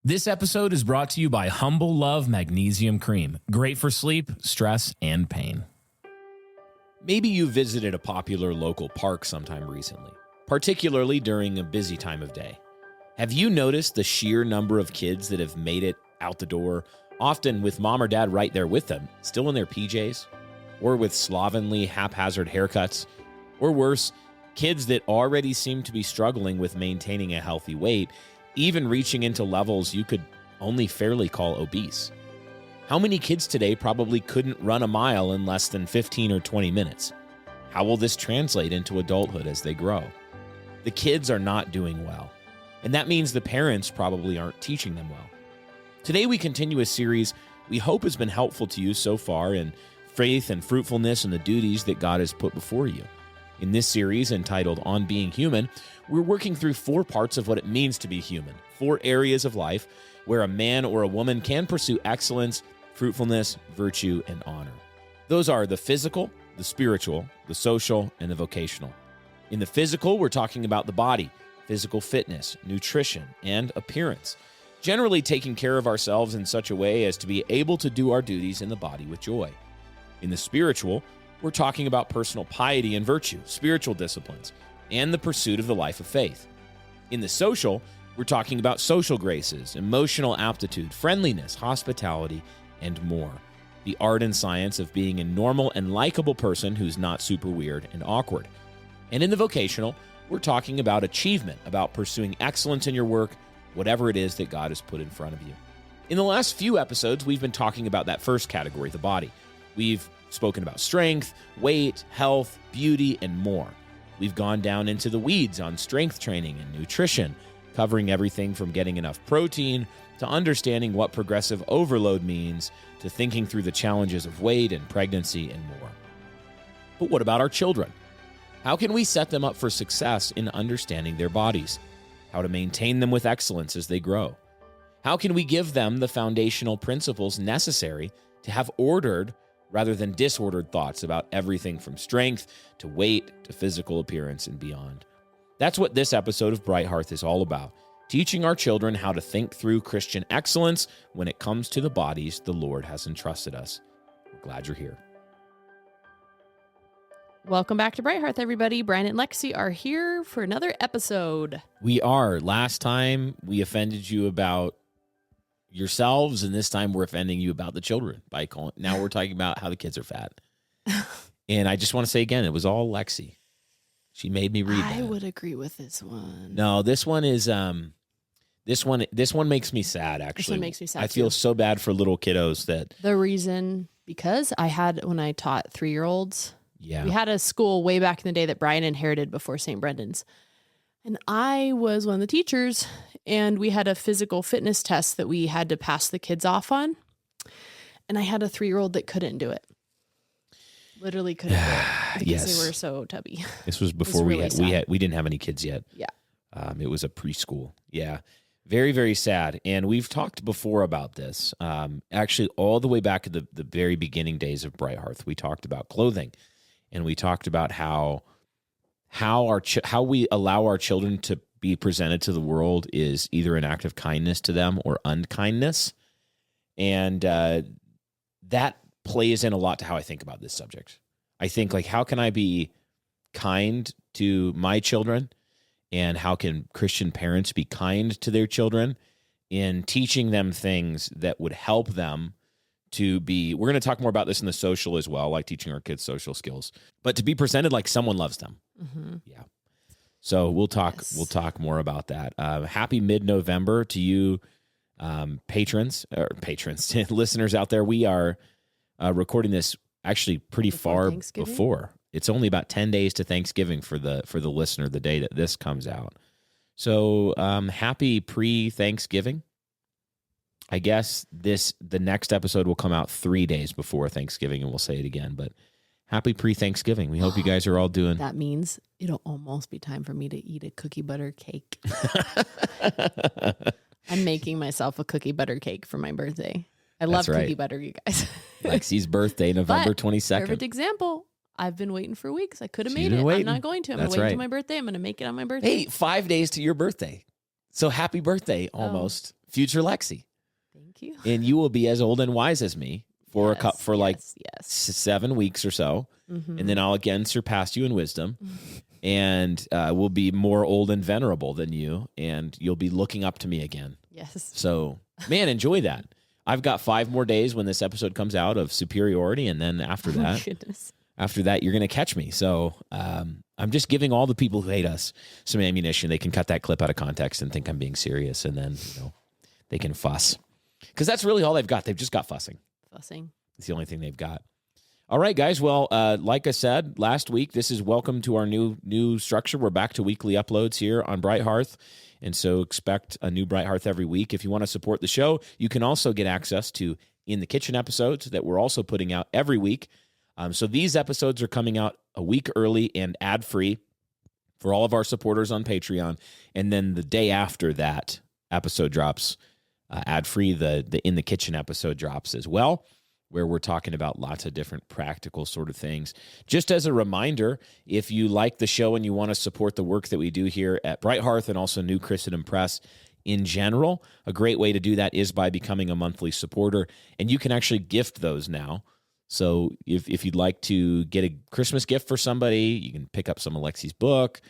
This episode is brought to you by Humble Love Magnesium Cream. Great for sleep, stress, and pain. Maybe you visited a popular local park sometime recently, particularly during a busy time of day. Have you noticed the sheer number of kids that have made it out the door, often with mom or dad right there with them, still in their PJs, or with slovenly, haphazard haircuts, or worse, kids that already seem to be struggling with maintaining a healthy weight, even reaching into levels you could only fairly call obese? How many kids today probably couldn't run a mile in less than 15 or 20 minutes? How will this translate into adulthood as they grow? The kids are not doing well, and that means the parents probably aren't teaching them well. Today we continue a series we hope has been helpful to you so far in faith and fruitfulness and the duties that God has put before you. In this series, entitled On Being Human, we're working through 4 parts of what it means to be human, 4 areas of life where a man or a woman can pursue excellence, fruitfulness, virtue, and honor. Those are the physical, the spiritual, the social, and the vocational. In the physical, we're talking about the body, physical fitness, nutrition, and appearance, generally taking care of ourselves in such a way as to be able to do our duties in the body with joy. In the spiritual, we're talking about personal piety and virtue, spiritual disciplines, and the pursuit of the life of faith. In the social, we're talking about social graces, emotional aptitude, friendliness, hospitality, and more. The art and science of being a normal and likable person who's not super weird and awkward. And in the vocational, we're talking about achievement, about pursuing excellence in your work, whatever it is that God has put in front of you. In the last few episodes, we've been talking about that first category, the body. We've spoken about strength, weight, health, beauty, and more. We've gone down into the weeds on strength training and nutrition, covering everything from getting enough protein to understanding what progressive overload means to thinking through the challenges of weight and pregnancy and more. But what about our children? How can we set them up for success in understanding their bodies? How to maintain them with excellence as they grow? How can we give them the foundational principles necessary to have ordered rather than disordered thoughts about everything from strength to weight to physical appearance and beyond? That's what this episode of Bright Hearth is all about, teaching our children how to think through Christian excellence when it comes to the bodies the Lord has entrusted us. We're glad you're here. Welcome back to Bright Hearth, everybody. Brian and Lexy are here for another episode. We are. Last time we offended you about yourselves, and this time we're offending you about the children by calling. Now we're talking about how the kids are fat. And I just want to say again, it was all Lexy. She made me read that. I would agree with this one. No, this one is this one makes me sad, actually. This one makes me sad. I feel so bad for little kiddos that the reason, because when I taught 3-year-olds, yeah. We had a school way back in the day that Brian inherited before St. Brendan's. And I was one of the teachers, and we had a physical fitness test that we had to pass the kids off on. And I had a 3-year-old that couldn't do it. Literally couldn't do it because Yes. they were so tubby. This was before we didn't have any kids yet. Yeah. It was a preschool. Yeah. Very, very sad. And we've talked before about this. Actually, all the way back at the very beginning days of Bright Hearth, we talked about clothing. And we talked about how we allow our children to be presented to the world is either an act of kindness to them or unkindness. And that plays in a lot to how I think about this subject. I think, like, how can I be kind to my children? And how can Christian parents be kind to their children in teaching them things that would help them to be, we're going to talk more about this in the social as well, like teaching our kids social skills, but to be presented like someone loves them. Mm-hmm. Yeah. So we'll talk more about that. Happy mid-November to you, patrons, listeners out there. We are recording this actually pretty far before. It's only about 10 days to Thanksgiving for the listener, the day that this comes out. So happy pre-Thanksgiving. I guess the next episode will come out 3 days before Thanksgiving, and we'll say it again. But happy pre-Thanksgiving. We hope you guys are all doing. That means it'll almost be time for me to eat a cookie butter cake. I'm making myself a cookie butter cake for my birthday. I love cookie butter, you guys. Lexi's birthday, November 22nd. Perfect example. I've been waiting for weeks. I could have made it. I'm not going to. I'm going to wait until my birthday. I'm going to make it on my birthday. Hey, 5 days to your birthday. So happy birthday, almost. future Lexy. Thank you. And you will be as old and wise as me for like yes. 7 weeks or so. Mm-hmm. And then I'll again surpass you in wisdom. And will be more old and venerable than you. And you'll be looking up to me again. Yes. So, man, enjoy that. I've got 5 more days when this episode comes out of superiority. And then after that, you're going to catch me. So I'm just giving all the people who hate us some ammunition. They can cut that clip out of context and think I'm being serious. And then, they can fuss. Because that's really all they've got. They've just got fussing. It's the only thing they've got. All right, guys. Well, like I said last week, this is welcome to our new structure. We're back to weekly uploads here on Bright Hearth. And so expect a new Bright Hearth every week. If you want to support the show, you can also get access to In the Kitchen episodes that we're also putting out every week. So these episodes are coming out a week early and ad-free for all of our supporters on Patreon. And then the day after that episode drops, ad-free, the In the Kitchen episode drops as well, where we're talking about lots of different practical sort of things. Just as a reminder, if you like the show and you want to support the work that we do here at Bright Hearth and also New Christendom Press in general, a great way to do that is by becoming a monthly supporter. And you can actually gift those now. So if you'd like to get a Christmas gift for somebody, you can pick up some of Lexi's book.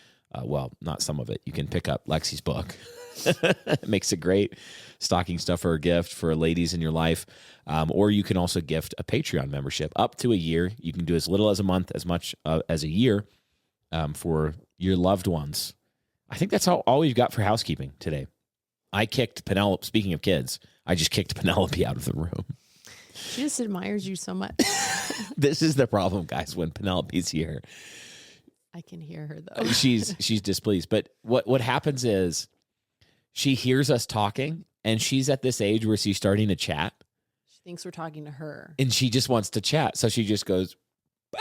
Well, not some of it. You can pick up Lexi's book. It makes a great stocking stuffer or gift for ladies in your life. Or you can also gift a Patreon membership up to a year. You can do as little as a month, as much as a year for your loved ones. I think that's all we've got for housekeeping today. I kicked Penelope. Speaking of kids, I just kicked Penelope out of the room. She just admires you so much. This is the problem, guys, when Penelope's here. I can hear her, though. She's displeased. But what happens is she hears us talking, and she's at this age where she's starting to chat. She thinks we're talking to her. And she just wants to chat. So she just goes, boo!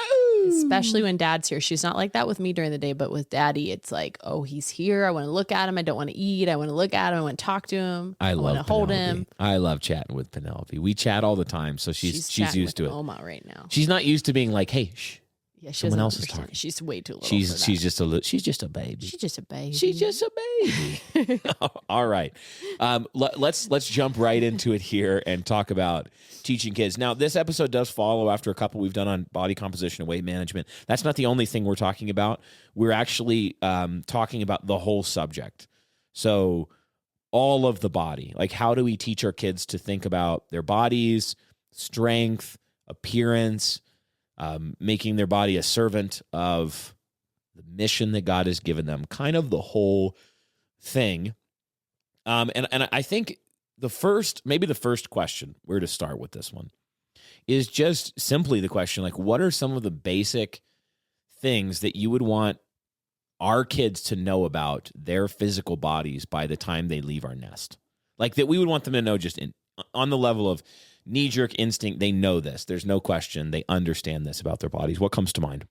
Especially when Dad's here. She's not like that with me during the day, but with Daddy, it's like, oh, he's here. I want to look at him. I don't want to eat. I want to look at him. I want to talk to him. I want to hold him. I love chatting with Penelope. We chat all the time, so she's used to it. Oma right now. She's not used to being like, hey, shh. Yeah, someone else is talking. She's way too little. She's just a baby. She's just a baby. She's just a baby. All right. Let's jump right into it here and talk about teaching kids. Now, this episode does follow after a couple we've done on body composition and weight management. That's not the only thing we're talking about. We're actually talking about the whole subject. So all of the body. Like, how do we teach our kids to think about their bodies, strength, appearance, making their body a servant of the mission that God has given them, kind of the whole thing. And I think the first question, where to start with this one, is just simply the question, like, what are some of the basic things that you would want our kids to know about their physical bodies by the time they leave our nest? Like, that we would want them to know just on the level of knee-jerk instinct. They know this. There's no question. They understand this about their bodies. What comes to mind?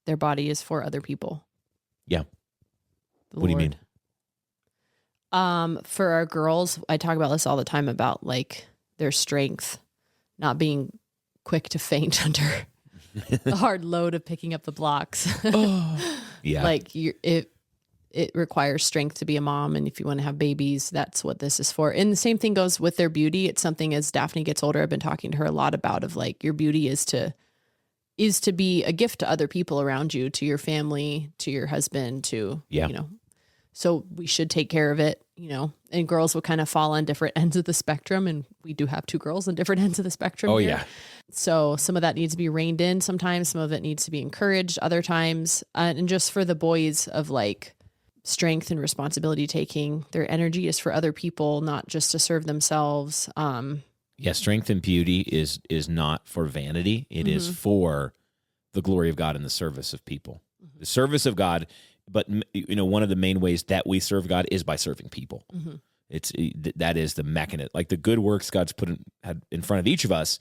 Their body is for other people. Yeah. What do you mean? For our girls, I talk about this all the time about like their strength, not being quick to faint under the hard load of picking up the blocks. Yeah. Like it requires strength to be a mom. And if you want to have babies, that's what this is for. And the same thing goes with their beauty. It's something as Daphne gets older, I've been talking to her a lot about, of like, your beauty is to be a gift to other people around you, to your family, to your husband, to, so we should take care of it, and girls will kind of fall on different ends of the spectrum. And we do have 2 girls on different ends of the spectrum. Oh, here. yeah. So some of that needs to be reined in sometimes. Some of it needs to be encouraged other times. And just for the boys, of like strength and responsibility taking, their energy is for other people, not just to serve themselves. Yeah, strength and beauty is not for vanity. It is for the glory of God and the service of people. The service of God, but one of the main ways that we serve God is by serving people. That is the mechanism. Like, the good works God's put in front of each of us,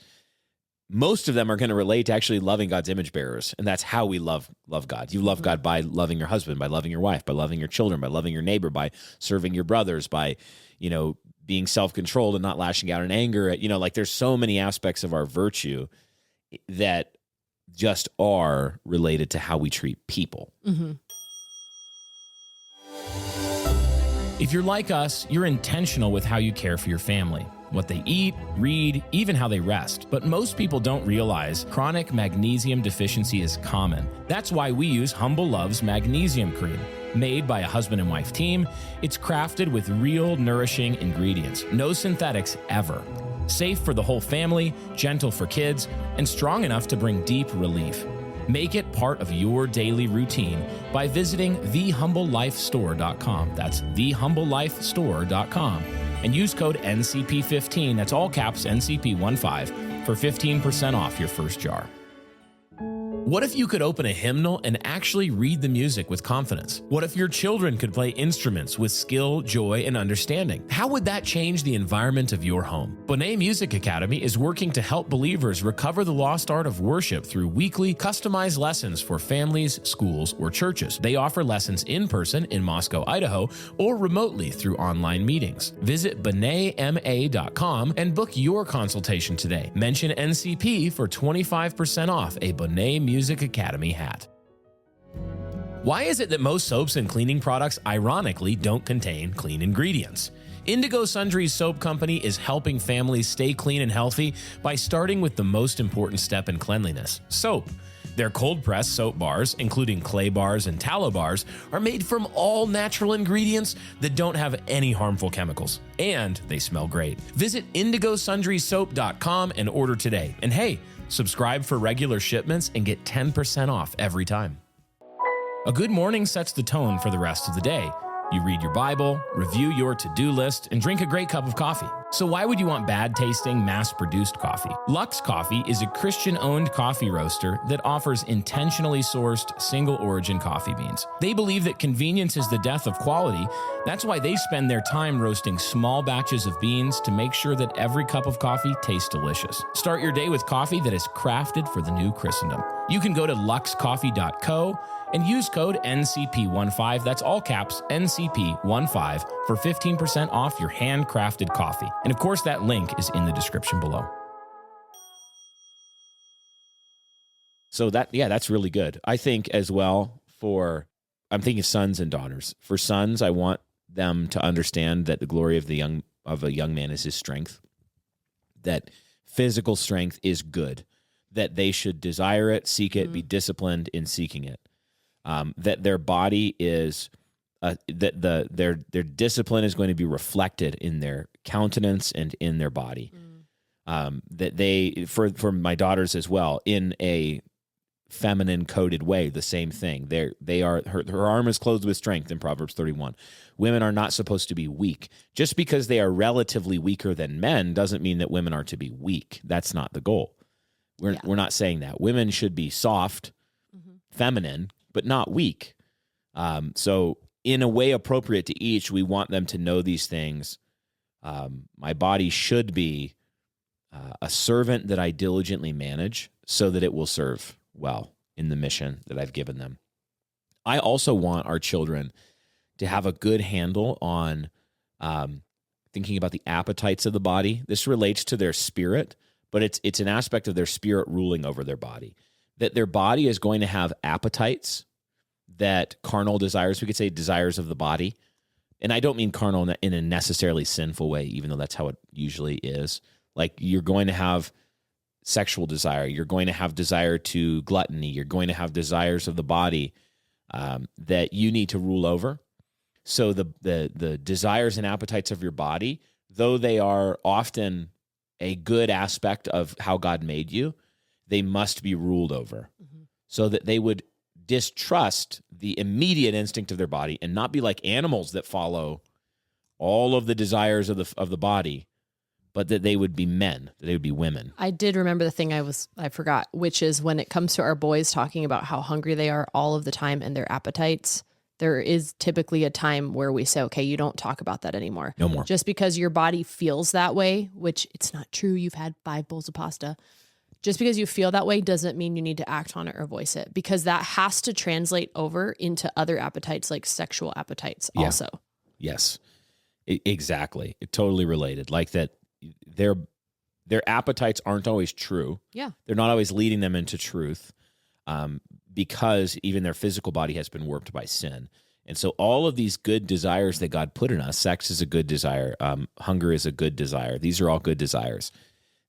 most of them are going to relate to actually loving God's image bearers. And that's how we love God. You love God by loving your husband, by loving your wife, by loving your children, by loving your neighbor, by serving your brothers, by, being self-controlled and not lashing out in anger. Like, there's so many aspects of our virtue that just are related to how we treat people. If you're like us, you're intentional with how you care for your family, what they eat, read, even how they rest. But most people don't realize chronic magnesium deficiency is common. That's why we use Humble Love's Magnesium Cream. Made by a husband and wife team, it's crafted with real, nourishing ingredients. No synthetics ever. Safe for the whole family, gentle for kids, and strong enough to bring deep relief. Make it part of your daily routine by visiting thehumblelifestore.com. That's thehumblelifestore.com. And use code NCP15, that's all caps NCP15, for 15% off your first jar. What if you could open a hymnal and actually read the music with confidence? What if your children could play instruments with skill, joy, and understanding? How would that change the environment of your home? Bonnet Music Academy is working to help believers recover the lost art of worship through weekly, customized lessons for families, schools, or churches. They offer lessons in person in Moscow, Idaho, or remotely through online meetings. Visit bonnetma.com and book your consultation today. Mention NCP for 25% off a Bonnet Music Academy hat. Why is it that most soaps and cleaning products ironically don't contain clean ingredients? Indigo Sundry's soap company is helping families stay clean and healthy by starting with the most important step in cleanliness: soap. Their cold-pressed soap bars, including clay bars and tallow bars, are made from all natural ingredients that don't have any harmful chemicals. And they smell great. Visit indigosundrysoap.com and order today. And hey, subscribe for regular shipments and get 10% off every time. A good morning sets the tone for the rest of the day. You read your Bible, review your to-do list, and drink a great cup of coffee. So why would you want bad-tasting, mass-produced coffee? Lux Coffee is a Christian-owned coffee roaster that offers intentionally sourced, single-origin coffee beans. They believe that convenience is the death of quality. That's why they spend their time roasting small batches of beans to make sure that every cup of coffee tastes delicious. Start your day with coffee that is crafted for the new Christendom. You can go to luxcoffee.co and use code NCP15, that's all caps, NCP15, for 15% off your handcrafted coffee. And of course, that link is in the description below. So that's really good. I think as well I'm thinking sons and daughters. For sons, I want them to understand that the glory of a young man is his strength, that physical strength is good, that they should desire it, seek it, be disciplined in seeking it. That their body is, their discipline is going to be reflected in their countenance and in their body. That they, for my daughters as well, in a feminine coded way, the same thing. Her arm is clothed with strength in Proverbs 31. Women are not supposed to be weak. Just because they are relatively weaker than men doesn't mean that women are to be weak. That's not the goal. We're not saying that. Women should be soft, feminine, but not weak. So in a way appropriate to each, we want them to know these things. My body should be a servant that I diligently manage so that it will serve well in the mission that I've given them. I also want our children to have a good handle on thinking about the appetites of the body. This relates to their spirit, but it's an aspect of their spirit ruling over their body. That their body is going to have appetites, that carnal desires, we could say desires of the body. And I don't mean carnal in a necessarily sinful way, even though that's how it usually is. Like you're going to have sexual desire. You're going to have desire to gluttony. You're going to have desires of the body that you need to rule over. So the desires and appetites of your body, though they are often a good aspect of how God made you, they must be ruled over so that they would distrust the immediate instinct of their body and not be like animals that follow all of the desires of the body, but that they would be men, that they would be women. I did remember the thing I forgot, which is when it comes to our boys talking about how hungry they are all of the time and their appetites, there is typically a time where we say, okay, you don't talk about that anymore. No more. Just because your body feels that way, which it's not true. You've had 5 bowls of pasta. Just because you feel that way doesn't mean you need to act on it or voice it, because that has to translate over into other appetites, like sexual appetites also. Yes, exactly. It totally related. Like that their appetites aren't always true. Yeah. They're not always leading them into truth because even their physical body has been warped by sin. And so all of these good desires that God put in us, sex is a good desire, hunger is a good desire. These are all good desires.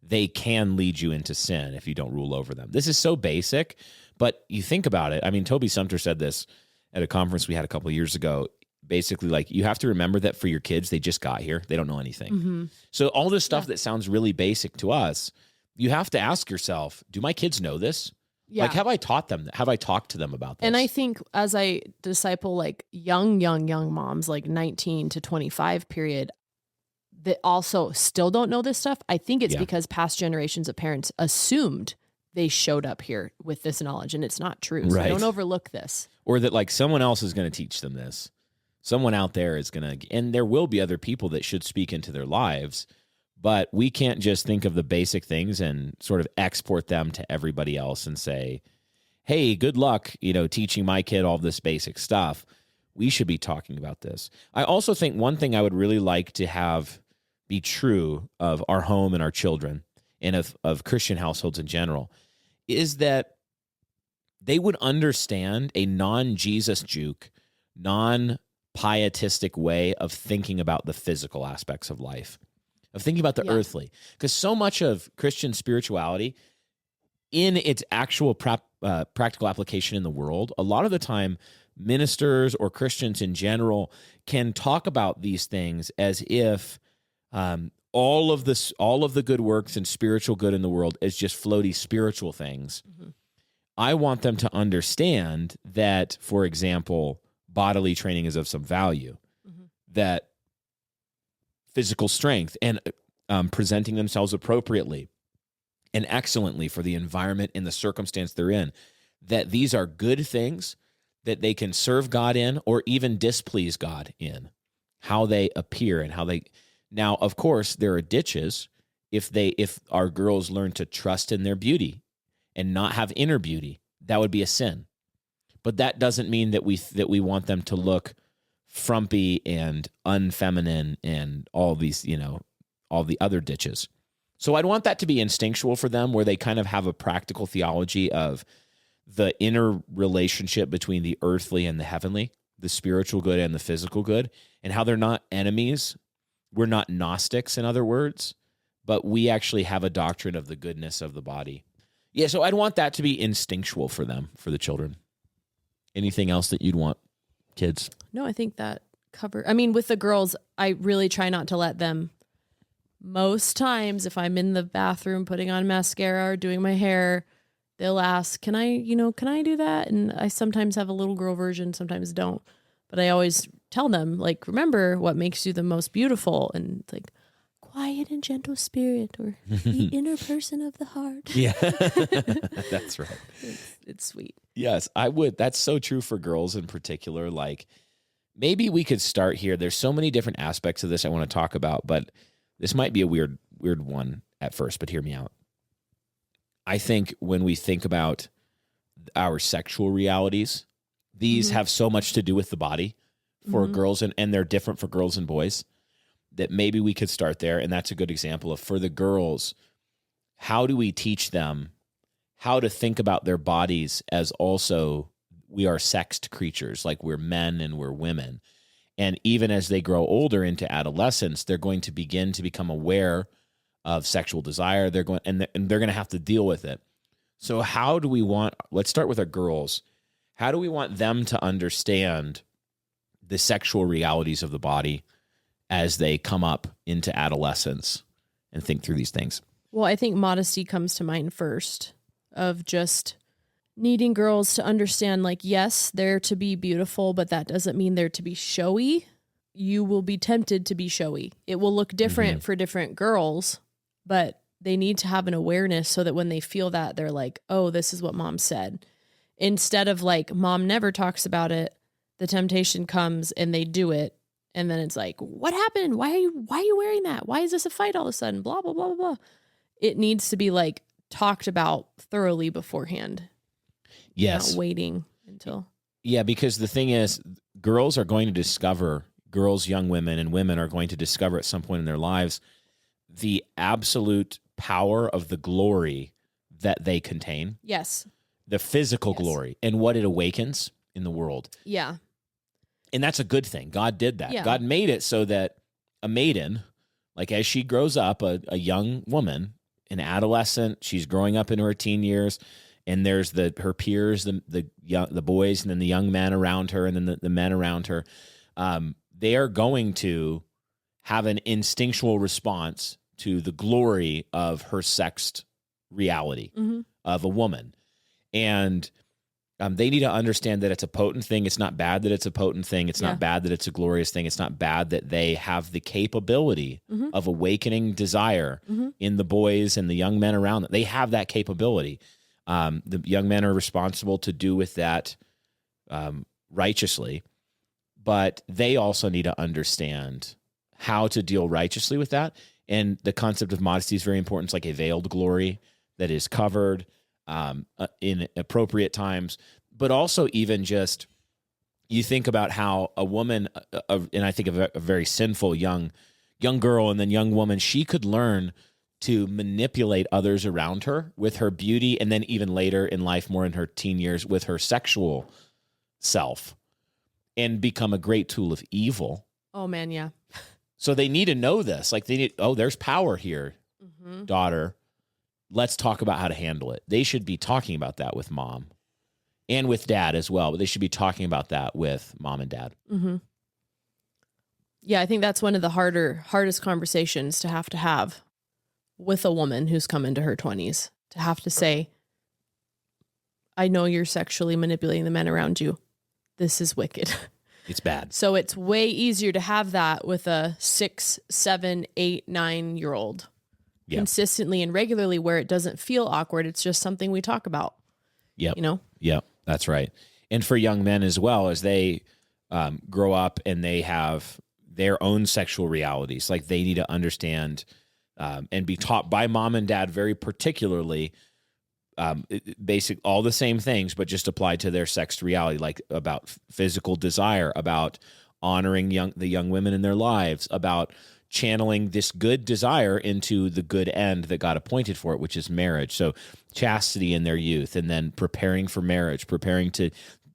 They can lead you into sin if you don't rule over them. This is so basic, but you think about it. I mean, Toby Sumter said this at a conference we had a couple of years ago. Basically, like, you have to remember that for your kids, they just got here. They don't know anything. Mm-hmm. So all this stuff that sounds really basic to us, you have to ask yourself, do my kids know this? Yeah. Like, have I taught them? Have I talked to them about this? And I think as I disciple like young moms, like 19 to 25 period, that also still don't know this stuff, I think it's because past generations of parents assumed they showed up here with this knowledge, and it's not true. So Right. don't overlook this. Or that like someone else is going to teach them this. Someone out there is going to, and there will be other people that should speak into their lives, but we can't just think of the basic things and sort of export them to everybody else and say, hey, good luck, teaching my kid all this basic stuff. We should be talking about this. I also think one thing I would really like to have be true of our home and our children and of Christian households in general is that they would understand a non-Jesus juke, non-pietistic way of thinking about the physical aspects of life, of thinking about the earthly. Because so much of Christian spirituality in its actual practical application in the world, a lot of the time ministers or Christians in general can talk about these things as if all of the good works and spiritual good in the world is just floaty spiritual things. Mm-hmm. I want them to understand that, for example, bodily training is of some value, that physical strength and presenting themselves appropriately and excellently for the environment and the circumstance they're in, that these are good things that they can serve God in or even displease God in, how they appear and how they... Now, of course, there are ditches if our girls learn to trust in their beauty and not have inner beauty. That would be a sin. But that doesn't mean that we want them to look frumpy and unfeminine and all these, all the other ditches. So I'd want that to be instinctual for them, where they kind of have a practical theology of the inner relationship between the earthly and the heavenly, the spiritual good and the physical good, and how they're not enemies. We're not Gnostics, in other words, but we actually have a doctrine of the goodness of the body. Yeah, so I'd want that to be instinctual for them, for the children. Anything else that you'd want kids? No, I think that with the girls, I really try not to let them. Most times, if I'm in the bathroom putting on mascara or doing my hair, they'll ask, can I do that? And I sometimes have a little girl version, sometimes don't. But I always tell them, like, remember what makes you the most beautiful, and like quiet and gentle spirit, or the inner person of the heart. Yeah, that's right. It's sweet. Yes, I would. That's so true for girls in particular. Like, maybe we could start here. There's so many different aspects of this I want to talk about, but this might be a weird one at first, but hear me out. I think when we think about our sexual realities, these have so much to do with the body for girls, and they're different for girls and boys, that maybe we could start there. And that's a good example of, for the girls, how do we teach them how to think about their bodies as also we are sexed creatures, like we're men and we're women. And even as they grow older into adolescence, they're going to begin to become aware of sexual desire. They're going to have to deal with it. So how do we let's start with our girls. How do we want them to understand the sexual realities of the body as they come up into adolescence and think through these things? Well, I think modesty comes to mind first, of just needing girls to understand, like, yes, they're to be beautiful, but that doesn't mean they're to be showy. You will be tempted to be showy. It will look different for different girls, but they need to have an awareness so that when they feel that, they're like, oh, this is what mom said. Instead of like, mom never talks about it, the temptation comes and they do it. And then it's like, what happened? Why are you wearing that? Why is this a fight all of a sudden? Blah, blah, blah, blah, blah. It needs to be like talked about thoroughly beforehand. Yes. Not waiting until. Yeah, because the thing is, girls, young women and women are going to discover at some point in their lives the absolute power of the glory that they contain. Yes. The physical glory and what it awakens in the world. Yeah. And that's a good thing. God did that. Yeah. God made it so that a maiden, like as she grows up, a young woman, an adolescent, she's growing up into her teen years, and there's her peers, the boys, and then the young men around her, and then the men around her. They are going to have an instinctual response to the glory of her sexed reality of a woman. And they need to understand that it's a potent thing. It's not bad that it's a potent thing. It's not bad that it's a glorious thing. It's not bad that they have the capability of awakening desire in the boys and the young men around them. They have that capability. The young men are responsible to do with that righteously, but they also need to understand how to deal righteously with that. And the concept of modesty is very important. It's like a veiled glory that is covered in appropriate times, but also even just, you think about how a woman, and I think of a very sinful young girl and then young woman, she could learn to manipulate others around her with her beauty, and then even later in life, more in her teen years, with her sexual self, and become a great tool of evil. Oh man, yeah. So they need to know this. Like there's power here, daughter. Let's talk about how to handle it. They should be talking about that with mom and with dad as well, but they should be talking about that with mom and dad. Yeah, I think that's one of the hardest conversations to have with a woman who's come into her 20s, to have to say, I know you're sexually manipulating the men around you. This is wicked. It's bad. So it's way easier to have that with a 6, 7, 8, 9-year-old. Consistently and regularly, where it doesn't feel awkward. It's just something we talk about. Yep. You know? Yep. That's right. And for young men as well, as they grow up and they have their own sexual realities, like they need to understand and be taught by mom and dad very particularly, basic, all the same things, but just applied to their sexed reality, like about physical desire, about honoring the young women in their lives, about channeling this good desire into the good end that God appointed for it, which is marriage. So chastity in their youth, and then preparing for marriage, preparing to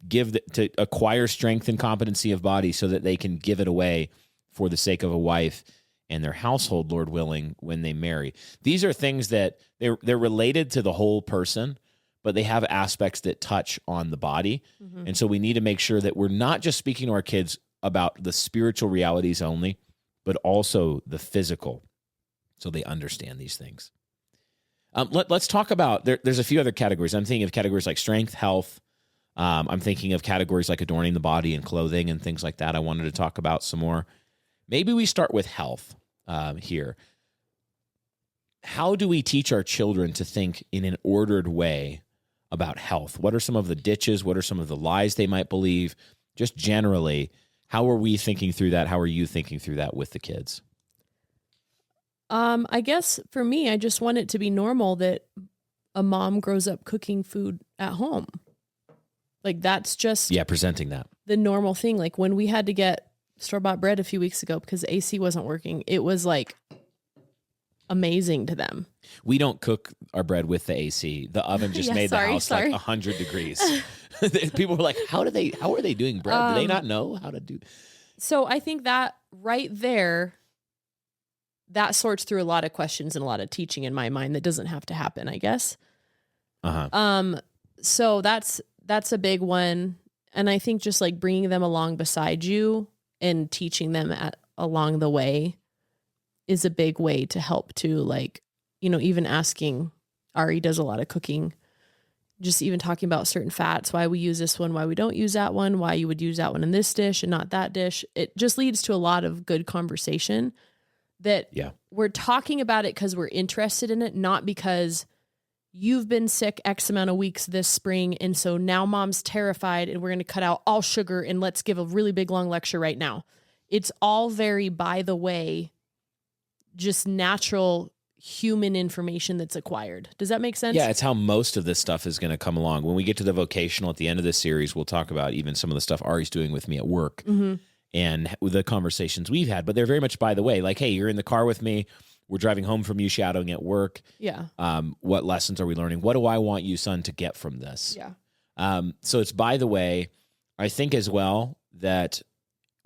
to acquire strength and competency of body so that they can give it away for the sake of a wife and their household, Lord willing, when they marry. These are things that they're related to the whole person, but they have aspects that touch on the body. And so we need to make sure that we're not just speaking to our kids about the spiritual realities only, but also the physical, so they understand these things. Let's talk about, there's a few other categories. I'm thinking of categories like strength, health. I'm thinking of categories like adorning the body and clothing and things like that. I wanted to talk about some more. Maybe we start with health here. How do we teach our children to think in an ordered way about health? What are some of the ditches? What are some of the lies they might believe? Just generally, how are we thinking through that? How are you thinking through that with the kids? I guess for me, I just want it to be normal that a mom grows up cooking food at home. Like that's just presenting that the normal thing. Like when we had to get store-bought bread a few weeks ago because the AC wasn't working, it was like amazing to them. We don't cook our bread with the AC. The oven just made the house like 100 degrees. People were like, how are they doing bread? Do they not know how to do? So I think that right there, that sorts through a lot of questions and a lot of teaching in my mind that doesn't have to happen, I guess. So that's a big one. And I think just like bringing them along beside you and teaching them along the way is a big way to help to, like, you know, even asking, Ari does a lot of cooking, just even talking about certain fats, why we use this one, why we don't use that one, why you would use that one in this dish and not that dish. It just leads to a lot of good conversation that we're talking about it because we're interested in it, not because you've been sick X amount of weeks this spring. And so now mom's terrified and we're going to cut out all sugar and let's give a really big, long lecture right now. It's all very, by the way, just natural human information that's acquired. Does that make sense? Yeah, it's how most of this stuff is going to come along. When we get to the vocational at the end of this series, we'll talk about even some of the stuff Ari's doing with me at work and the conversations we've had. But they're very much by the way, like, hey, you're in the car with me. We're driving home from you shadowing at work. Yeah. What lessons are we learning? What do I want you, son, to get from this? Yeah. So it's by the way. I think as well that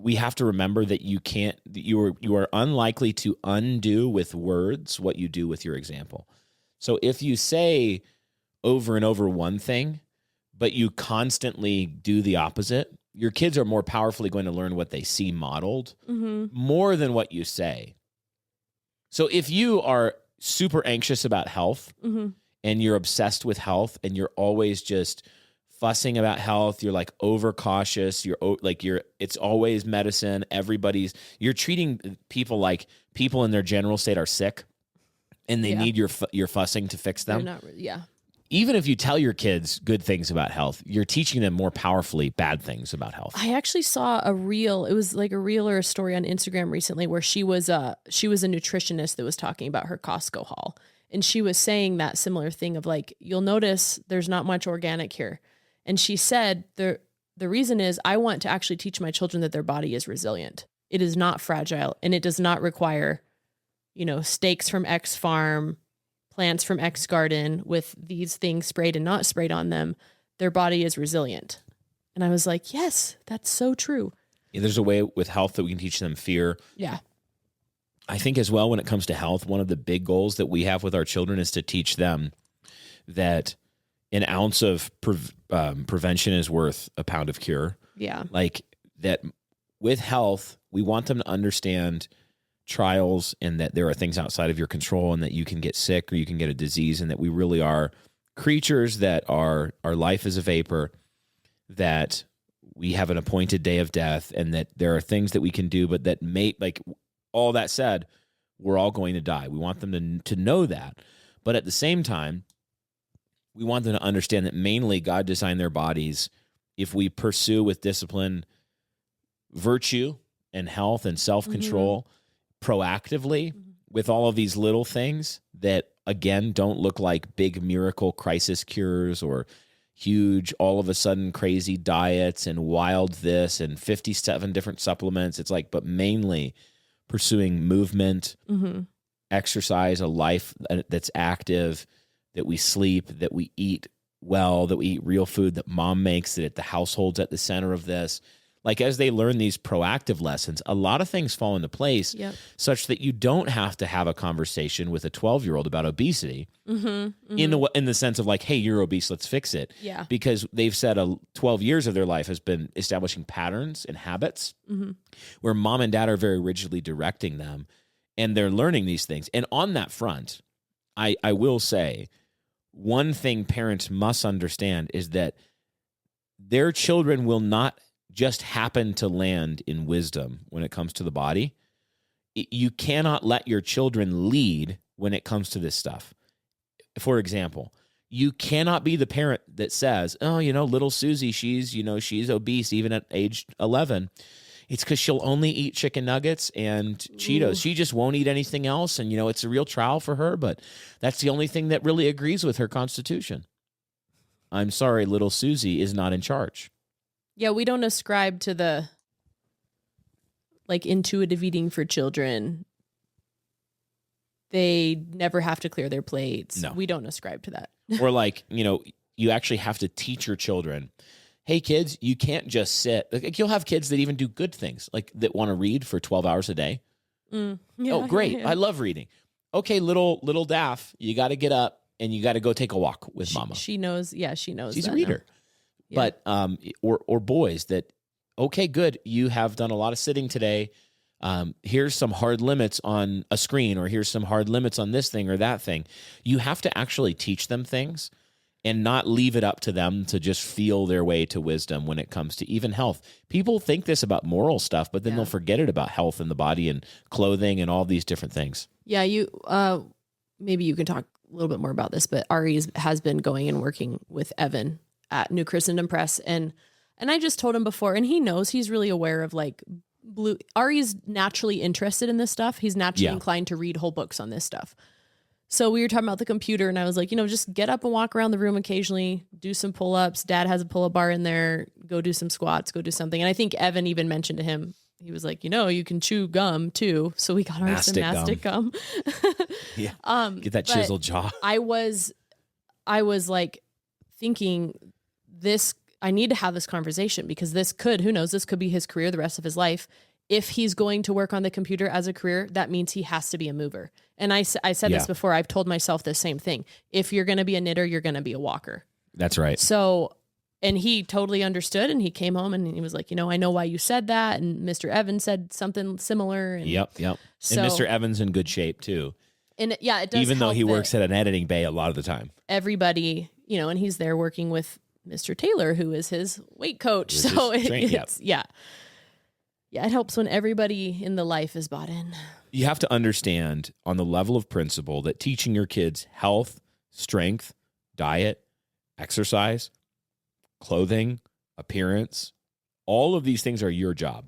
we have to remember that you are unlikely to undo with words what you do with your example. So if you say over and over one thing, but you constantly do the opposite, your kids are more powerfully going to learn what they see modeled more than what you say. So if you are super anxious about health and you're obsessed with health and you're always just fussing about health, you're like overcautious, it's always medicine. You're treating people like people in their general state are sick and they need your fussing to fix them. Even if you tell your kids good things about health, you're teaching them more powerfully bad things about health. I actually saw a reel. It was like a reel or a story on Instagram recently where she was a nutritionist that was talking about her Costco haul. And she was saying that similar thing of like, you'll notice there's not much organic here. And she said, the reason is I want to actually teach my children that their body is resilient. It is not fragile, and it does not require, steaks from X farm, plants from X garden with these things sprayed and not sprayed on them. Their body is resilient. And I was like, yes, that's so true. Yeah, there's a way with health that we can teach them fear. Yeah. I think as well, when it comes to health, one of the big goals that we have with our children is to teach them that an ounce of prevention is worth a pound of cure. Yeah. Like that with health, we want them to understand trials and that there are things outside of your control and that you can get sick or you can get a disease and that we really are creatures, that our life is a vapor, that we have an appointed day of death, and that there are things that we can do, but that all that said, we're all going to die. We want them to know that. But at the same time, we want them to understand that mainly God designed their bodies. If we pursue with discipline, virtue and health and self-control proactively with all of these little things that, again, don't look like big miracle crisis cures or huge, all of a sudden crazy diets and wild this and 57 different supplements. It's like, but mainly pursuing movement, exercise, a life that's active, that we sleep, that we eat well, that we eat real food that mom makes, that the household's at the center of this. Like as they learn these proactive lessons, a lot of things fall into place such that you don't have to have a conversation with a 12-year-old about obesity in the sense of like, hey, you're obese, let's fix it. Yeah. Because they've said 12 years of their life has been establishing patterns and habits where mom and dad are very rigidly directing them and they're learning these things. And on that front, I will say one thing parents must understand is that their children will not just happen to land in wisdom when it comes to the body. You cannot let your children lead when it comes to this stuff. For example, you cannot be the parent that says, oh, little Susie, she's obese even at age 11. It's because she'll only eat chicken nuggets and Cheetos. Ooh. She just won't eat anything else. And, it's a real trial for her, but that's the only thing that really agrees with her constitution. I'm sorry, little Susie is not in charge. Yeah, we don't ascribe to the intuitive eating for children. They never have to clear their plates. No. We don't ascribe to that. Or you actually have to teach your children, hey kids, you can't just sit. Like you'll have kids that even do good things, like that want to read for 12 hours a day. Yeah, oh, great. Yeah. I love reading. Okay, little Daff, you got to get up and you got to go take a walk with mama. She knows. Yeah, she knows. She's a reader. Yeah. But or boys that, okay, good, you have done a lot of sitting today. Here's some hard limits on a screen, or here's some hard limits on this thing or that thing. You have to actually teach them things and not leave it up to them to just feel their way to wisdom when it comes to even health. People think this about moral stuff, but then they'll forget it about health and the body and clothing and all these different things. Yeah, maybe you can talk a little bit more about this, but Ari has been going and working with Evan at New Christendom Press. And I just told him before, and he knows, he's really aware of Ari's naturally interested in this stuff. He's naturally inclined to read whole books on this stuff. So we were talking about the computer and I was like, just get up and walk around the room occasionally, do some pull-ups. Dad has a pull-up bar in there, go do some squats, go do something. And I think Evan even mentioned to him, he was like, you can chew gum too. So we got some mastic gum. Yeah. Get that chiseled jaw. I was like thinking this, I need to have this conversation because who knows, this could be his career the rest of his life. If he's going to work on the computer as a career, that means he has to be a mover. And I said this before, I've told myself the same thing. If you're going to be a knitter, you're going to be a walker. That's right. So, and he totally understood, and he came home and he was like, I know why you said that. And Mr. Evans said something similar. And Yep. So, and Mr. Evans in good shape too. And it does. Even though he works at an editing bay a lot of the time. Everybody, and he's there working with Mr. Taylor, who is his weight coach. So it helps when everybody in the life is bought in. You have to understand on the level of principle that teaching your kids health, strength, diet, exercise, clothing, appearance, all of these things are your job.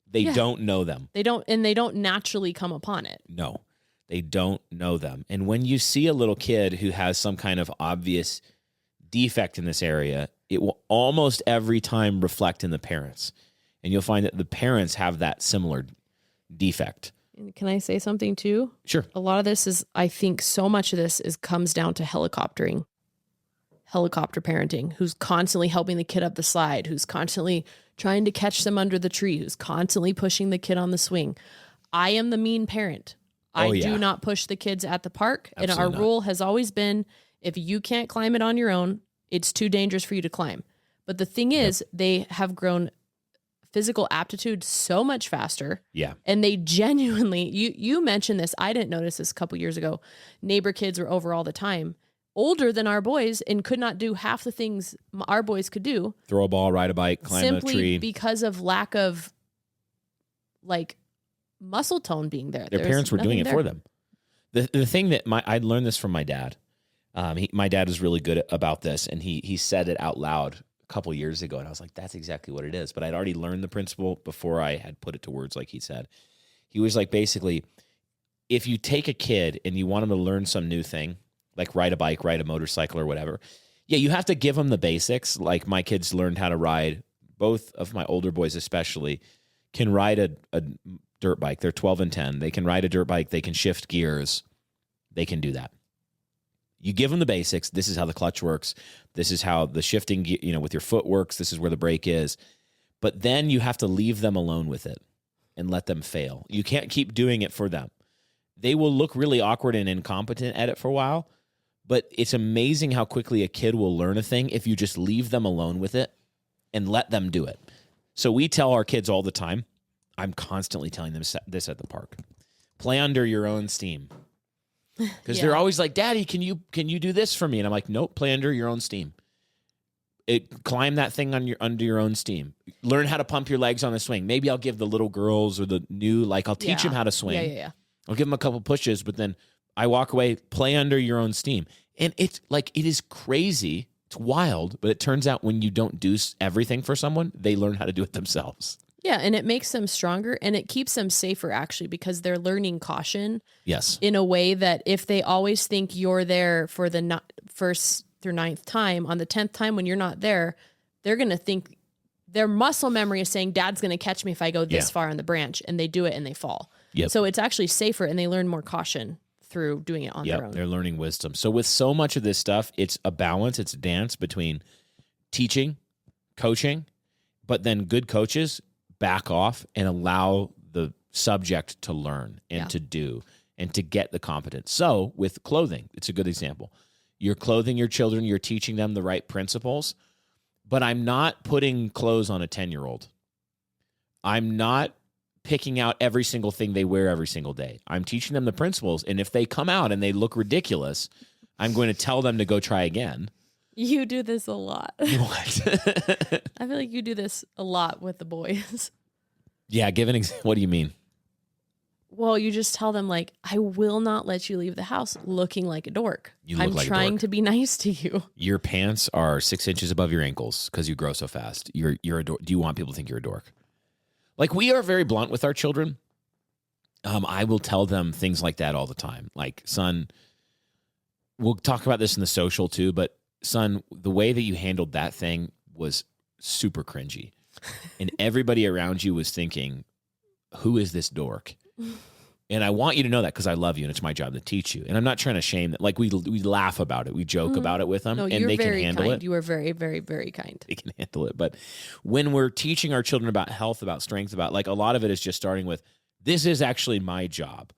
They don't know them. They don't naturally come upon it. No, they don't know them. And when you see a little kid who has some kind of obvious defect in this area, it will almost every time reflect in the parents. And you'll find that the parents have that similar defect. Can I say something too? Sure. A lot of this is, I think so much of this comes down to helicopter parenting, who's constantly helping the kid up the slide, who's constantly trying to catch them under the tree, who's constantly pushing the kid on the swing. I am the mean parent. I do not push the kids at the park. Absolutely and our rule has always been, if you can't climb it on your own, it's too dangerous for you to climb. But the thing is, they have grown physical aptitude so much faster. Yeah. And they genuinely, you mentioned this, I didn't notice this a couple years ago. Neighbor kids were over all the time, older than our boys, and could not do half the things our boys could do. Throw a ball, ride a bike, climb a tree. Simply because of lack of muscle tone being there. Their parents were doing it for them. The thing that I learned this from my dad. My dad is really good about this, and he said it out loud a couple years ago, and I was like, that's exactly what it is. But I'd already learned the principle before I had put it to words like he said. He was like, basically, if you take a kid and you want him to learn some new thing, like ride a bike, ride a motorcycle or whatever, you have to give them the basics. Like my kids learned how to ride, both of my older boys especially, can ride a dirt bike. They're 12 and 10. They can ride a dirt bike. They can shift gears. They can do that. You give them the basics. This is how the clutch works. This is how the shifting, with your foot works. This is where the brake is. But then you have to leave them alone with it and let them fail. You can't keep doing it for them. They will look really awkward and incompetent at it for a while, but it's amazing how quickly a kid will learn a thing if you just leave them alone with it and let them do it. So we tell our kids all the time, I'm constantly telling them this at the park, play under your own steam. Because they're always like, Daddy, can you do this for me? And I'm like, nope, play under your own steam. Climb that thing under your own steam. Learn how to pump your legs on a swing. Maybe I'll give the little girls or the new, I'll teach them how to swing. Yeah. I'll give them a couple pushes, but then I walk away, play under your own steam. And it's it is crazy. It's wild, but it turns out when you don't do everything for someone, they learn how to do it themselves. Yeah, and it makes them stronger, and it keeps them safer, actually, because they're learning caution. Yes. In a way that if they always think you're there for the first through ninth time, on the 10th time when you're not there, they're going to think their muscle memory is saying, Dad's going to catch me if I go this far on the branch, and they do it and they fall. Yep. So it's actually safer, and they learn more caution through doing it on their own. They're learning wisdom. So with so much of this stuff, it's a balance, it's a dance between teaching, coaching, but then good coaches back off and allow the subject to learn and to do and to get the competence. So with clothing, it's a good example. You're clothing your children, you're teaching them the right principles, but I'm not putting clothes on a 10-year-old. I'm not picking out every single thing they wear every single day. I'm teaching them the principles, and if they come out and they look ridiculous, I'm going to tell them to go try again. You do this a lot. What? I feel like you do this a lot with the boys. Yeah, give an example. What do you mean? Well, you just tell them, I will not let you leave the house looking like a dork. I'm trying to be nice to you. Your pants are 6 inches above your ankles because you grow so fast. You're a dork. Do you want people to think you're a dork? We are very blunt with our children. I will tell them things like that all the time. Son, we'll talk about this in the social too, but son, the way that you handled that thing was super cringy. And everybody around you was thinking, who is this dork? And I want you to know that because I love you and it's my job to teach you. And I'm not trying to shame that. Like we laugh about it. We joke about it with them No, and they can very handle kind. it. You are very, very, very kind. They can handle it. But when we're teaching our children about health, about strength, about like a lot of it is just starting with, this is actually my job.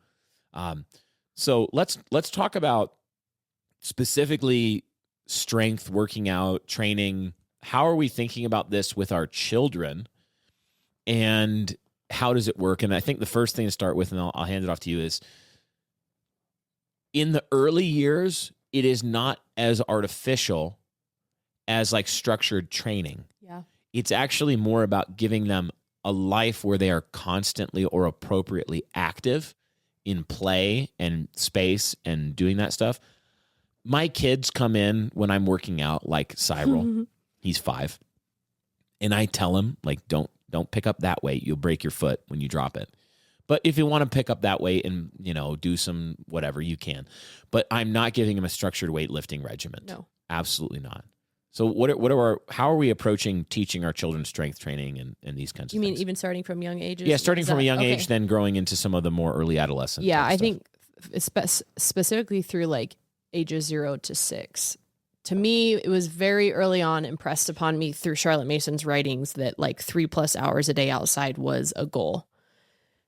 So let's talk about specifically strength, working out, training. How are we thinking about this with our children? And how does it work? And I think the first thing to start with, and I'll hand it off to you, is in the early years, it is not as artificial as like structured training. Yeah. It's actually more about giving them a life where they are constantly or appropriately active in play and space and doing that stuff. My kids come in when I'm working out, like Cyril, he's 5. And I tell him, like, don't pick up that weight. You'll break your foot when you drop it. But if you want to pick up that weight and, do some whatever, you can. But I'm not giving him a structured weightlifting regimen. No. Absolutely not. So how are we approaching teaching our children strength training and these kinds of things? You mean even starting from young ages? Yeah, starting from a young age, then growing into some of the more early adolescent. Yeah, I stuff. think specifically through like ages 0 to 6. To me, it was very early on impressed upon me through Charlotte Mason's writings that like 3+ hours a day outside was a goal.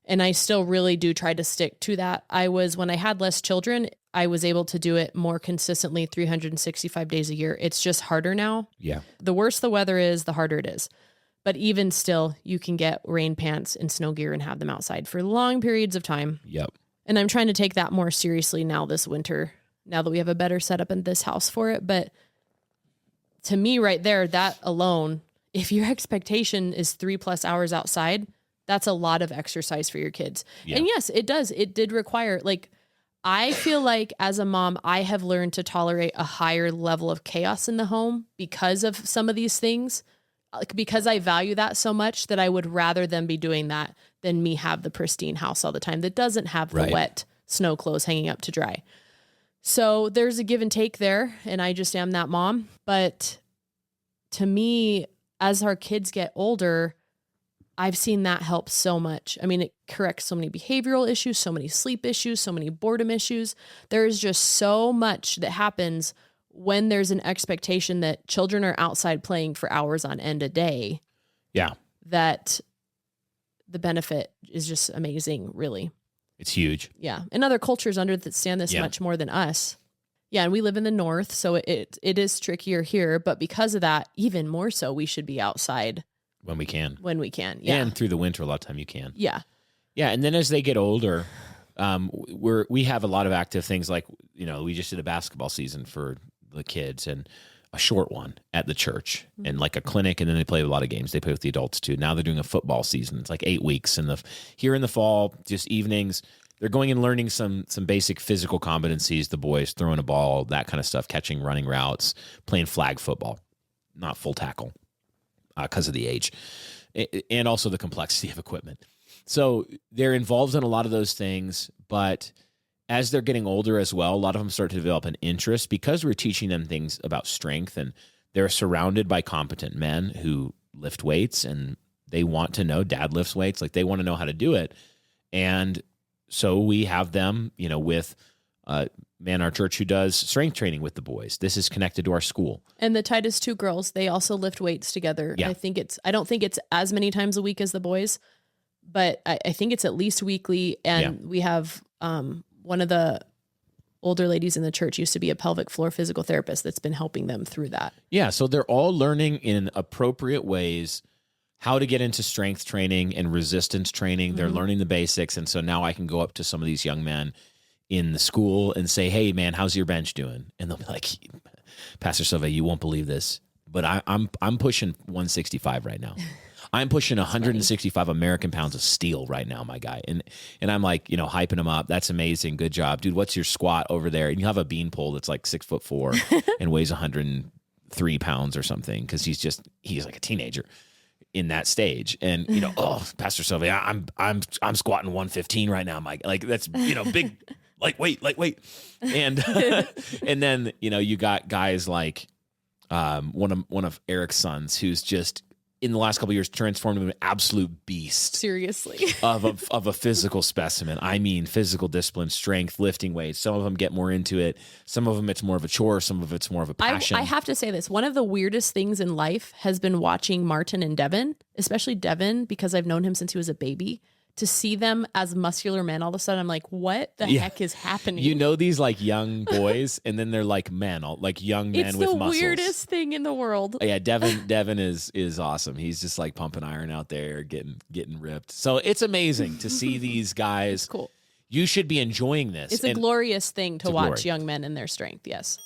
And I still really do try to stick to that. When I had less children, I was able to do it more consistently 365 days a year. It's just harder now. Yeah. The worse the weather is, the harder it is. But even still, you can get rain pants and snow gear and have them outside for long periods of time. Yep. And I'm trying to take that more seriously now this winter, now that we have a better setup in this house for it. But to me right there, that alone, if your expectation is 3+ hours outside, that's a lot of exercise for your kids. Yeah. And yes, it does. It did require, like, I feel like as a mom, I have learned to tolerate a higher level of chaos in the home because of some of these things, because I value that so much that I would rather them be doing that than me have the pristine house all the time that doesn't have the wet snow clothes hanging up to dry. So there's a give and take there, and I just am that mom. But to me, as our kids get older, I've seen that help so much. I mean, it corrects so many behavioral issues, so many sleep issues, so many boredom issues. There is just so much that happens when there's an expectation that children are outside playing for hours on end a day. Yeah. That the benefit is just amazing, really. It's huge. Yeah. And other cultures understand this much more than us. Yeah. And we live in the North, so it is trickier here. But because of that, even more so, we should be outside. When we can. Yeah. And through the winter, a lot of time you can. Yeah. Yeah. And then as they get older, we have a lot of active things like, we just did a basketball season for the kids and a short one at the church and like a clinic. And then they play a lot of games. They play with the adults too. Now they're doing a football season. It's like 8 weeks here in the fall, just evenings. They're going and learning some basic physical competencies, the boys throwing a ball, that kind of stuff, catching, running routes, playing flag football, not full tackle because of the age and also the complexity of equipment. So they're involved in a lot of those things, but as they're getting older as well, a lot of them start to develop an interest because we're teaching them things about strength, and they're surrounded by competent men who lift weights, and they want to know dad lifts weights. Like they want to know how to do it. And so we have them, with a man in our church who does strength training with the boys. This is connected to our school. And the Titus 2 girls, they also lift weights together. Yeah. I don't think it's as many times a week as the boys, but I think it's at least weekly. And we have, one of the older ladies in the church used to be a pelvic floor physical therapist that's been helping them through that. Yeah. So they're all learning in appropriate ways how to get into strength training and resistance training. They're learning the basics. And so now I can go up to some of these young men in the school and say, hey man, how's your bench doing? And they'll be like, Pastor Sauvé, you won't believe this, but I'm pushing 165 right now. I'm pushing 165 American pounds of steel right now, my guy. And I'm like, hyping him up. That's amazing. Good job. Dude, what's your squat over there? And you have a bean pole that's like 6'4" and weighs 103 pounds or something. Cause he's like a teenager in that stage. And, Pastor Sauvé, I'm squatting 115 right now, Mike. Like that's, big, lightweight. And, and then, you got guys like, one of Eric's sons who's just in the last couple of years transformed into an absolute beast Seriously. of a physical specimen. I mean, physical discipline, strength, lifting weights. Some of them get more into it. Some of them it's more of a chore. Some of it's more of a passion. I have to say this. One of the weirdest things in life has been watching Martin and Devin, especially Devin, because I've known him since he was a baby. To see them as muscular men all of a sudden, I'm like, what the heck is happening? You know, these like young boys, and then they're like men, like young men with muscles. It's the weirdest thing in the world. Yeah, Devin is awesome. He's just like pumping iron out there, getting ripped. So it's amazing to see these guys. It's cool. You should be enjoying this. It's a glorious thing to watch young men in their strength. Yes.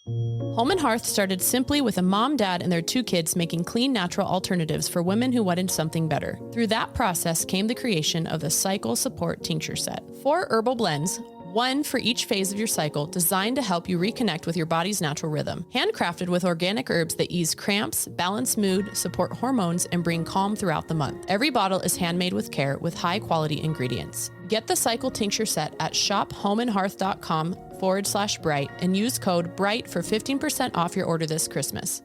Home and Hearth started simply with a mom, dad, and their 2 kids making clean, natural alternatives for women who wanted something better. Through that process came the creation of the Cycle Support Tincture Set. 4 herbal blends, 1 for each phase of your cycle, designed to help you reconnect with your body's natural rhythm. Handcrafted with organic herbs that ease cramps, balance mood, support hormones, and bring calm throughout the month. Every bottle is handmade with care with high-quality ingredients. Get the Cycle Tincture Set at shophomeandhearth.com/bright and use code BRIGHT for 15% off your order this Christmas.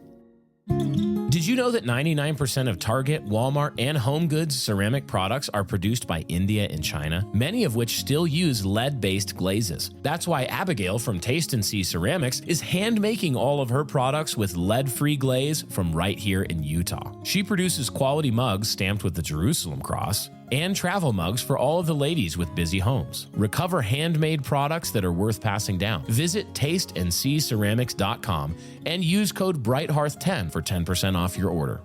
Did you know that 99% of Target, Walmart, and Home Goods ceramic products are produced by India and China, many of which still use lead-based glazes? That's why Abigail from Taste and See Ceramics is hand-making all of her products with lead-free glaze from right here in Utah. She produces quality mugs stamped with the Jerusalem cross, and travel mugs for all of the ladies with busy homes. Recover handmade products that are worth passing down. Visit tasteandseeceramics.com and use code BRIGHTHEARTH10 for 10% off your order.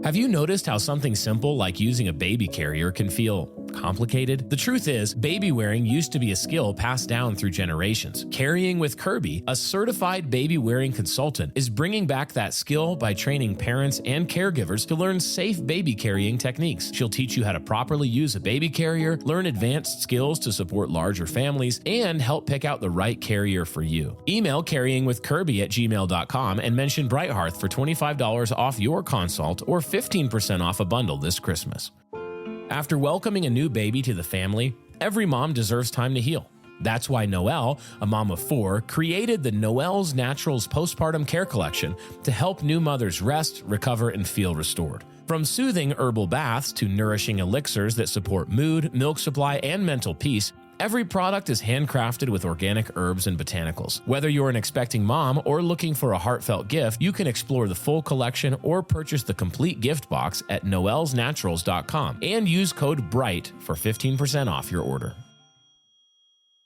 Have you noticed how something simple like using a baby carrier can feel complicated? The truth is, baby wearing used to be a skill passed down through generations. Carrying with Kirby, a certified baby wearing consultant, is bringing back that skill by training parents and caregivers to learn safe baby carrying techniques. She'll teach you how to properly use a baby carrier, learn advanced skills to support larger families, and help pick out the right carrier for you. Email carryingwithkirby@gmail.com and mention Bright Hearth for $25 off your consult or 15% off a bundle this Christmas. After welcoming a new baby to the family, every mom deserves time to heal. That's why Noelle, a mom of 4, created the Noelle's Naturals Postpartum Care Collection to help new mothers rest, recover, and feel restored. From soothing herbal baths to nourishing elixirs that support mood, milk supply, and mental peace, every product is handcrafted with organic herbs and botanicals. Whether you're an expecting mom or looking for a heartfelt gift, you can explore the full collection or purchase the complete gift box at noelsnaturals.com and use code BRIGHT for 15% off your order.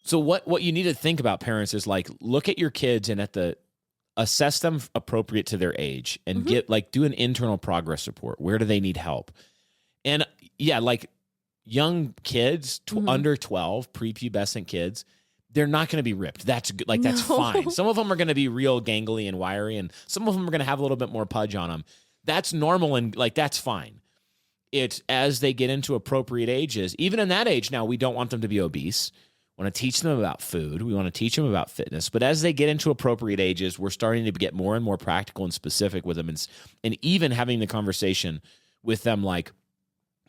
So what you need to think about, parents, is like, look at your kids and assess them appropriate to their age and do an internal progress report. Where do they need help? And yeah, like, young kids, under 12, prepubescent kids, they're not going to be ripped. That's good. Like, that's fine. Some of them are going to be real gangly and wiry, and some of them are going to have a little bit more pudge on them. That's normal, and like, that's fine. It's as they get into appropriate ages, even in that age now, we don't want them to be obese. We want to teach them about food. We want to teach them about fitness. But as they get into appropriate ages, we're starting to get more and more practical and specific with them, and even having the conversation with them like,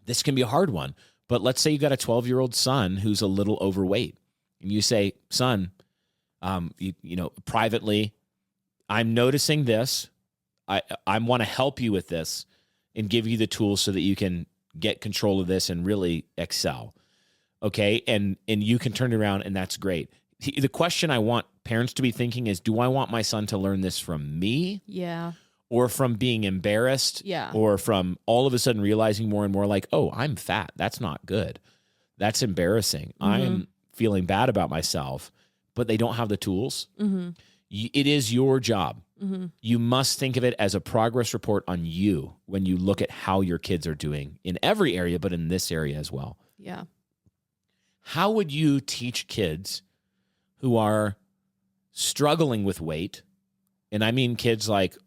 this can be a hard one. But let's say you got a 12-year-old son who's a little overweight, and you say, son, privately, I'm noticing this. I want to help you with this and give you the tools so that you can get control of this and really excel. Okay. And you can turn it around, and that's great. The question I want parents to be thinking is, do I want my son to learn this from me? Yeah. Or from being embarrassed, yeah, or from all of a sudden realizing more and more like, oh, I'm fat. That's not good. That's embarrassing. I'm feeling bad about myself, but they don't have the tools. It is your job. You must think of it as a progress report on you when you look at how your kids are doing in every area, but in this area as well. Yeah. How would you teach kids who are struggling with weight? And I mean kids like,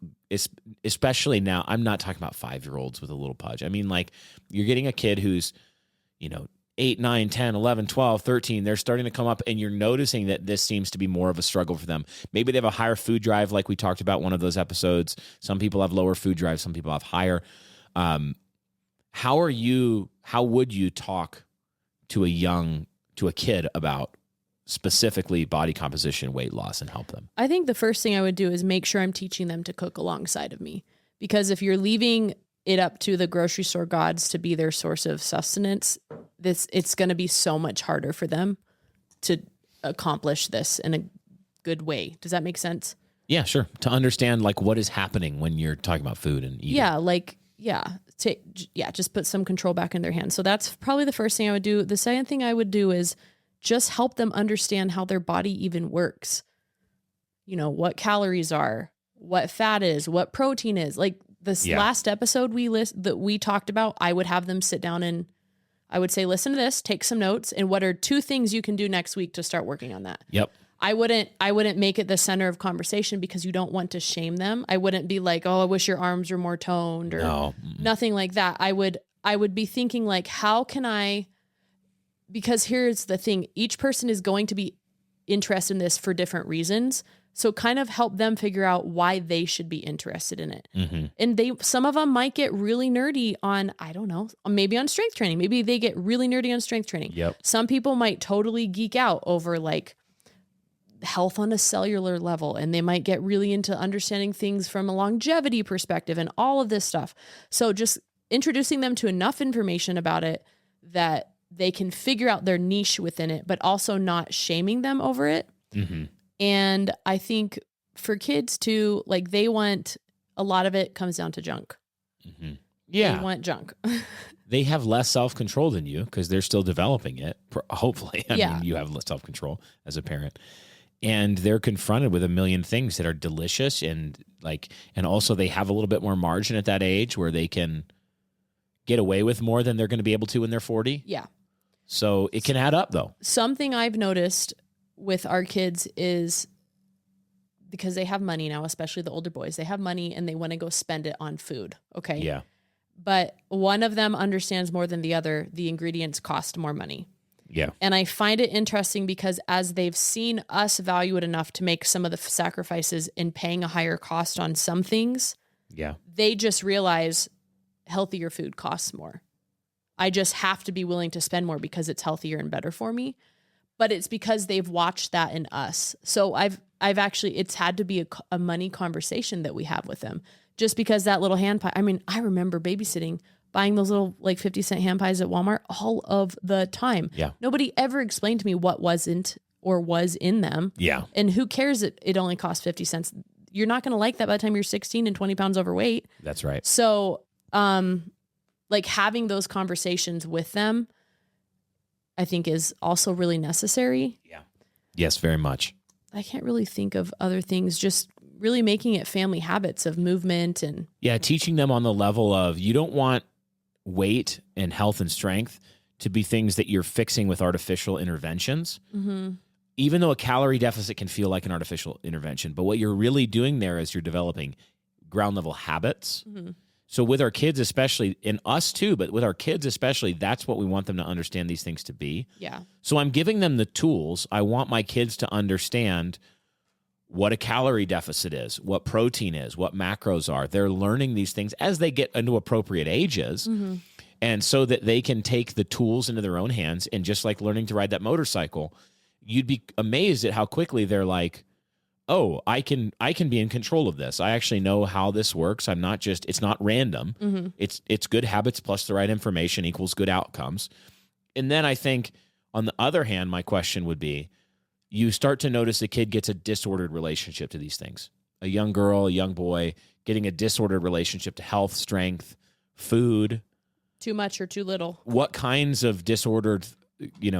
especially now, I'm not talking about 5-year-olds with a little pudge. I mean, like, you're getting a kid who's, 8, 9, 10, 11, 12, 13. They're starting to come up, and you're noticing that this seems to be more of a struggle for them. Maybe they have a higher food drive, like we talked about one of those episodes. Some people have lower food drive. Some people have higher. How would you talk to a kid about specifically body composition, weight loss, and help them? I think the first thing I would do is make sure I'm teaching them to cook alongside of me. Because if you're leaving it up to the grocery store gods to be their source of sustenance, it's going to be so much harder for them to accomplish this in a good way. Does that make sense? Yeah, sure. To understand like what is happening when you're talking about food and eating. Yeah, just put some control back in their hands. So that's probably the first thing I would do. The second thing I would do is just help them understand how their body even works. You know, what calories are, what fat is, what protein is. Like this last episode that we talked about, I would have them sit down and I would say, listen to this, take some notes, and what are 2 things you can do next week to start working on that? Yep. I wouldn't make it the center of conversation because you don't want to shame them. I wouldn't be like, oh, I wish your arms were more toned or nothing like that. I would be thinking like, how can I, because here's the thing, each person is going to be interested in this for different reasons. So kind of help them figure out why they should be interested in it. Mm-hmm. And some of them might get really nerdy on, I don't know, maybe on strength training. Maybe they get really nerdy on strength training. Yep. Some people might totally geek out over like health on a cellular level, and they might get really into understanding things from a longevity perspective and all of this stuff. So just introducing them to enough information about it that they can figure out their niche within it, but also not shaming them over it. Mm-hmm. And I think for kids too, like they want, a lot of it comes down to junk. Mm-hmm. Yeah. They want junk. They have less self-control than you because they're still developing it. Hopefully. I mean, you have less self-control as a parent. And they're confronted with a million things that are delicious and also they have a little bit more margin at that age where they can get away with more than they're going to be able to when they're 40. Yeah. So it can add up though. Something I've noticed with our kids is because they have money now, especially the older boys, they have money and they want to go spend it on food. Okay. Yeah. But one of them understands more than the other, the ingredients cost more money. Yeah. And I find it interesting because as they've seen us value it enough to make some of the sacrifices in paying a higher cost on some things, they just realize healthier food costs more. I just have to be willing to spend more because it's healthier and better for me. But it's because they've watched that in us. So I've actually, it's had to be a money conversation that we have with them. Just because that little hand pie, I mean, I remember babysitting, buying those little like 50-cent hand pies at Walmart all of the time. Yeah. Nobody ever explained to me what wasn't or was in them. Yeah. And who cares that it only costs 50 cents? You're not going to like that by the time you're 16 and 20 pounds overweight. That's right. So, like having those conversations with them, I think is also really necessary. Yeah. Yes, very much. I can't really think of other things, just really making it family habits of movement and. Yeah. Teaching them on the level of, you don't want weight and health and strength to be things that you're fixing with artificial interventions. Mm-hmm. Even though a calorie deficit can feel like an artificial intervention, but what you're really doing there is you're developing ground level habits. Mm-hmm. So with our kids, especially, and us too, but with our kids especially, that's what we want them to understand these things to be. Yeah. So I'm giving them the tools. I want my kids to understand what a calorie deficit is, what protein is, what macros are. They're learning these things as they get into appropriate ages. Mm-hmm. And so that they can take the tools into their own hands. And just like learning to ride that motorcycle, you'd be amazed at how quickly they're like, oh, I can be in control of this. I actually know how this works. I'm not just, it's not random. Mm-hmm. It's good habits plus the right information equals good outcomes. And then I think on the other hand, my question would be, you start to notice a kid gets a disordered relationship to these things. A young girl, a young boy getting a disordered relationship to health, strength, food. Too much or too little. What kinds of disordered,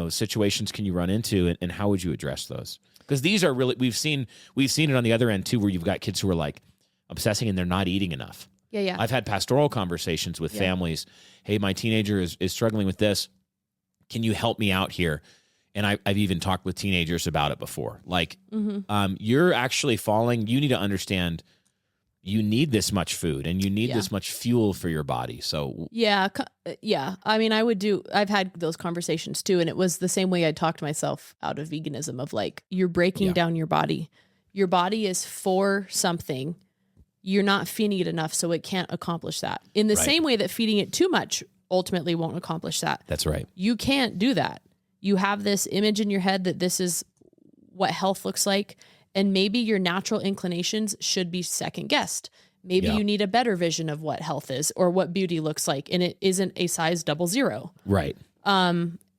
situations can you run into, and how would you address those? Because these are really, we've seen it on the other end too, where you've got kids who are like obsessing and they're not eating enough. Yeah. I've had pastoral conversations with families. Hey, my teenager is struggling with this. Can you help me out here? And I've even talked with teenagers about it before. Like, you're actually falling. You need to understand you need this much food and you need this much fuel for your body. So yeah. I mean, I've had those conversations too. And it was the same way I talked myself out of veganism of like, you're breaking down your body. Your body is for something. You're not feeding it enough, so it can't accomplish that. In the same way that feeding it too much ultimately won't accomplish that. That's right. You can't do that. You have this image in your head that this is what health looks like. And maybe your natural inclinations should be second guessed. Maybe Yeah. you need a better vision of what health is or what beauty looks like. And it isn't a size 00. Right.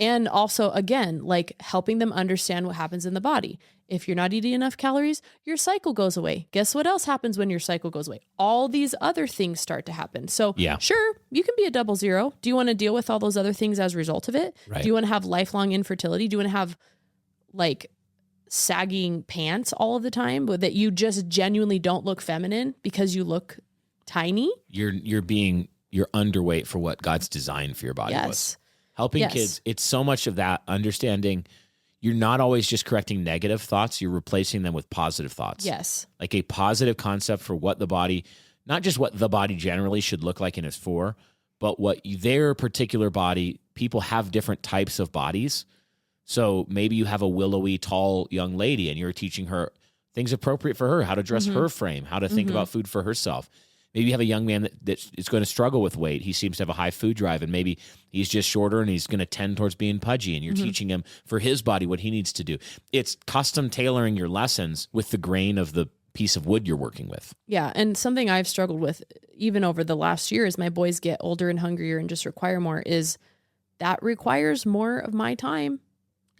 And also, again, like helping them understand what happens in the body. If you're not eating enough calories, your cycle goes away. Guess what else happens when your cycle goes away? All these other things start to happen. So Yeah. sure, you can be a 00. Do you want to deal with all those other things as a result of it? Right. Do you want to have lifelong infertility? Do you want to have like sagging pants all of the time, but that you just genuinely don't look feminine because you look tiny? You're underweight for what God's designed for your body Yes. was. Helping Yes. kids, it's so much of that understanding. You're not always just correcting negative thoughts. You're replacing them with positive thoughts. Yes. Like a positive concept for what the body, not just what the body generally should look like and is for, but what their particular body, people have different types of bodies. So maybe you have a willowy, tall young lady and you're teaching her things appropriate for her, how to dress her frame, how to think about food for herself. Maybe you have a young man that is going to struggle with weight. He seems to have a high food drive, and maybe he's just shorter and he's going to tend towards being pudgy, and you're teaching him for his body what he needs to do. It's custom tailoring your lessons with the grain of the piece of wood you're working with. Yeah. And something I've struggled with even over the last year as my boys get older and hungrier and just require more is that requires more of my time.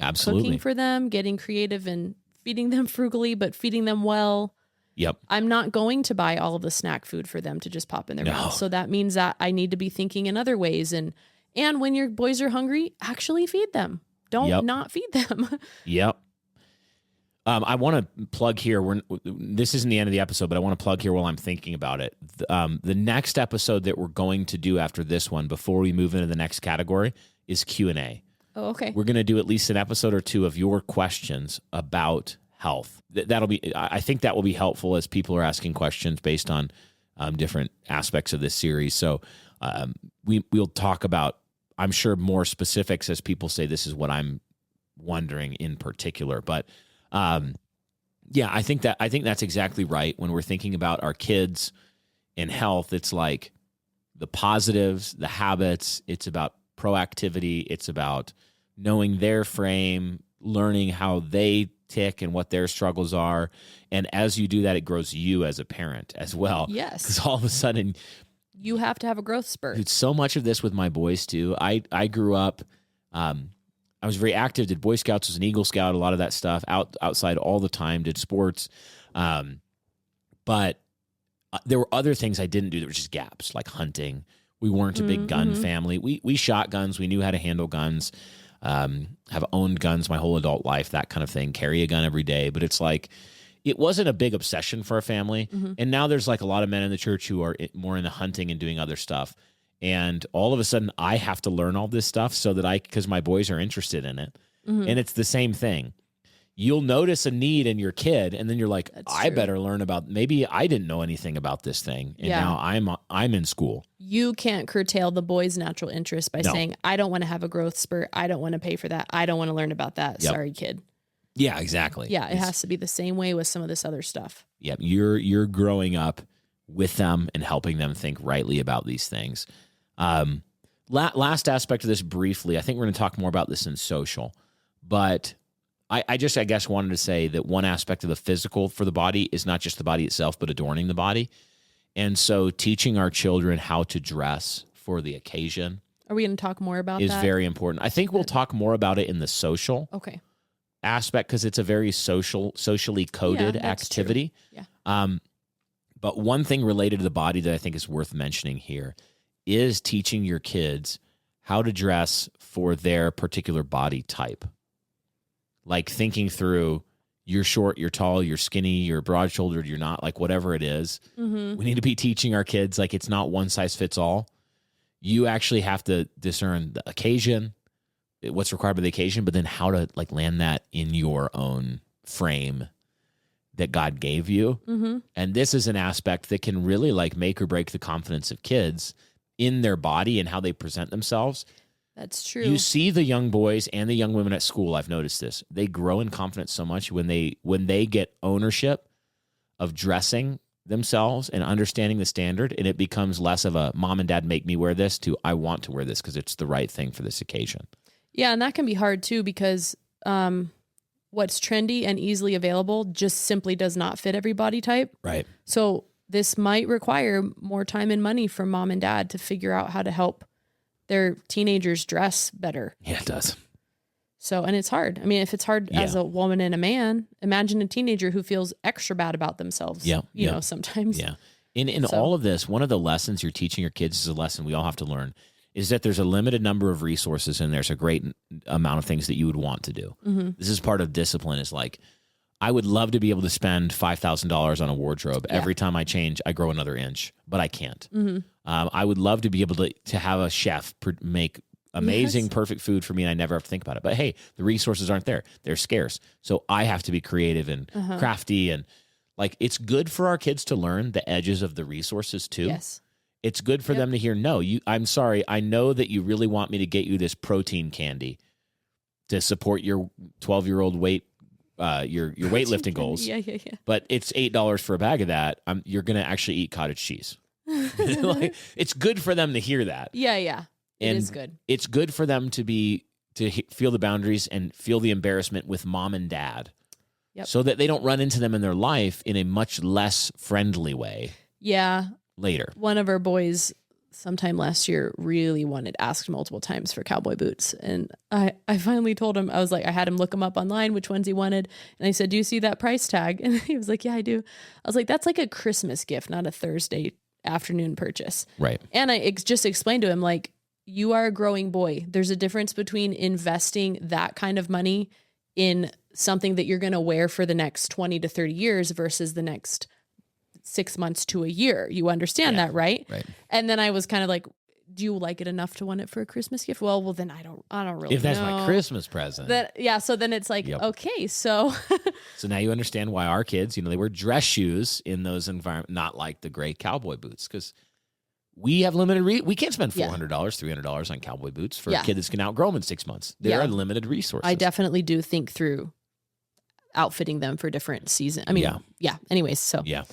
Absolutely. Cooking for them, getting creative and feeding them frugally, but feeding them well. Yep. I'm not going to buy all of the snack food for them to just pop in their No. mouth. So that means that I need to be thinking in other ways. And when your boys are hungry, actually feed them. Don't not feed them. Yep. I want to plug here. This isn't the end of the episode, but I want to plug here while I'm thinking about it. The next episode that we're going to do after this one, before we move into the next category, is Q&A. Oh, okay. We're going to do at least an episode or two of your questions about health. I think that will be helpful as people are asking questions based on different aspects of this series. So we'll talk about, I'm sure, more specifics as people say, this is what I'm wondering in particular. But yeah, I think that's exactly right. When we're thinking about our kids and health, it's like the positives, the habits. It's about proactivity. It's about knowing their frame, learning how they tick and what their struggles are. And as you do that, it grows you as a parent as well. Yes. Because all of a sudden, You have to have a growth spurt. dude, so much of this with my boys too. I grew up, I was very active, did Boy Scouts, was an Eagle Scout, a lot of that stuff, outside all the time, did sports. But there were other things I didn't do that were just gaps, like hunting. We weren't a big gun family. We shot guns. We knew how to handle guns. Have owned guns my whole adult life, that kind of thing, carry a gun every day. But it's like, it wasn't a big obsession for our family. And now there's like a lot of men in the church who are more into hunting and doing other stuff. And all of a sudden I have to learn all this stuff so that because my boys are interested in it. And it's the same thing. You'll notice a need in your kid, and then you're like, I better learn about, maybe I didn't know anything about this thing. And now I'm in school. You can't curtail the boy's natural interest by saying, I don't want to have a growth spurt. I don't want to pay for that. I don't want to learn about that. Yep. Sorry, kid. Yeah, exactly. Yeah, it has to be the same way with some of this other stuff. Yep. You're growing up with them and helping them think rightly about these things. Last aspect of this briefly, I think we're going to talk more about this in social, but I guess wanted to say that one aspect of the physical for the body is not just the body itself, but adorning the body. And so teaching our children how to dress for the occasion Are we going to talk more about is that? very important. I think we'll talk more about it in the social Okay. aspect, because it's a very socially coded activity. Yeah. But one thing related to the body that I think is worth mentioning here is teaching your kids how to dress for their particular body type. Like thinking through, you're short, you're tall, you're skinny, you're broad-shouldered, you're not, like whatever it is. We need to be teaching our kids, like, it's not one size fits all. You actually have to discern the occasion, what's required by the occasion, but then how to like land that in your own frame that God gave you. And this is an aspect that can really like make or break the confidence of kids in their body and how they present themselves. That's true. You see the young boys and the young women at school, I've noticed this. They grow in confidence so much when they get ownership of dressing themselves and understanding the standard, and it becomes less of a mom and dad make me wear this to I want to wear this because it's the right thing for this occasion. Yeah, and that can be hard too because what's trendy and easily available just simply does not fit every body type. Right. So this might require more time and money from mom and dad to figure out how to help their teenagers dress better. Yeah, it does. So, and it's hard. I mean, if it's hard as a woman and a man, imagine a teenager who feels extra bad about themselves, you know, sometimes. Yeah. In all of this, one of the lessons you're teaching your kids is a lesson we all have to learn, is that there's a limited number of resources and there's a great amount of things that you would want to do. Mm-hmm. This is part of discipline, is like, I would love to be able to spend $5,000 on a wardrobe. Every time I change, I grow another inch, but I can't. Mm-hmm. I would love to be able to have a chef make amazing, perfect food for me, and I never have to think about it. But hey, the resources aren't there. They're scarce. So I have to be creative and crafty, and like, it's good for our kids to learn the edges of the resources too. Yes. It's good for them to hear, no, I'm sorry, I know that you really want me to get you this protein candy to support your 12-year-old weight, your weightlifting goals. Yeah. But it's $8 for a bag of that. You're going to actually eat cottage cheese. Like, it's good for them to hear that. Yeah. And it is good. It's good for them to feel the boundaries and feel the embarrassment with mom and dad, so that they don't run into them in their life in a much less friendly way. Yeah. Later. One of our boys sometime last year really asked multiple times for cowboy boots. And I finally told him, I was like, I had him look them up online, which ones he wanted. And I said, do you see that price tag? And he was like, yeah, I do. I was like, that's like a Christmas gift, not a Thursday afternoon purchase. Right. And I just explained to him, like, you are a growing boy. There's a difference between investing that kind of money in something that you're going to wear for the next 20 to 30 years versus the next 6 months to a year. You understand that, right? Right. And then I was kind of like, do you like it enough to want it for a Christmas gift? Well, then I don't really If that's know. my Christmas present. So then it's like, okay, so. So now you understand why our kids, they wear dress shoes in those environments, not like the gray cowboy boots, because we have limited, we can't spend $400, $300 on cowboy boots for a kid that's going to outgrow them in 6 months. There are limited resources. I definitely do think through outfitting them for different seasons. I mean, anyways, so. Yeah.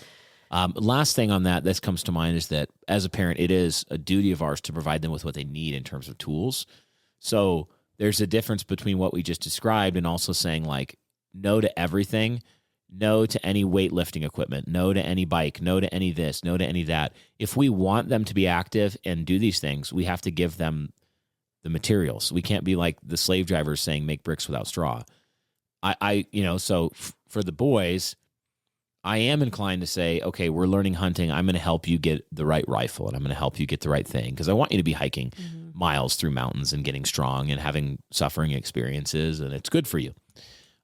Last thing on that, this comes to mind, is that as a parent, it is a duty of ours to provide them with what they need in terms of tools. So there's a difference between what we just described and also saying, like, no to everything, no to any weightlifting equipment, no to any bike, no to any this, no to any that. If we want them to be active and do these things, we have to give them the materials. We can't be like the slave drivers saying, make bricks without straw. So for the boys, I am inclined to say, okay, we're learning hunting. I'm going to help you get the right rifle, and I'm going to help you get the right thing, because I want you to be hiking miles through mountains and getting strong and having suffering experiences, and it's good for you.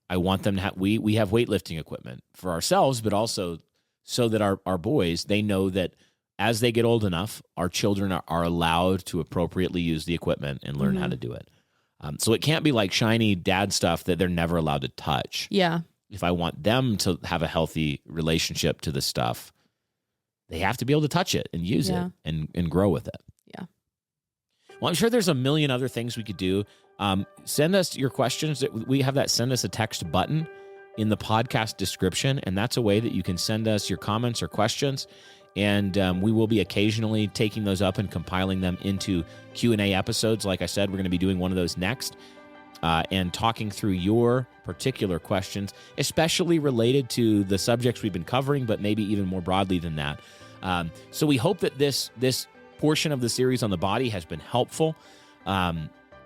I want them to have, we have weightlifting equipment for ourselves, but also so that our boys, they know that as they get old enough, our children are allowed to appropriately use the equipment and learn how to do it. So it can't be like shiny dad stuff that they're never allowed to touch. Yeah. If I want them to have a healthy relationship to this stuff, they have to be able to touch it and use it and grow with it. Yeah. Well, I'm sure there's a million other things we could do. Send us your questions. We have that send us a text button in the podcast description, and that's a way that you can send us your comments or questions. And we will be occasionally taking those up and compiling them into Q&A episodes. Like I said, we're going to be doing one of those next. And talking through your particular questions, especially related to the subjects we've been covering, but maybe even more broadly than that. So we hope that this portion of the series on the body has been helpful.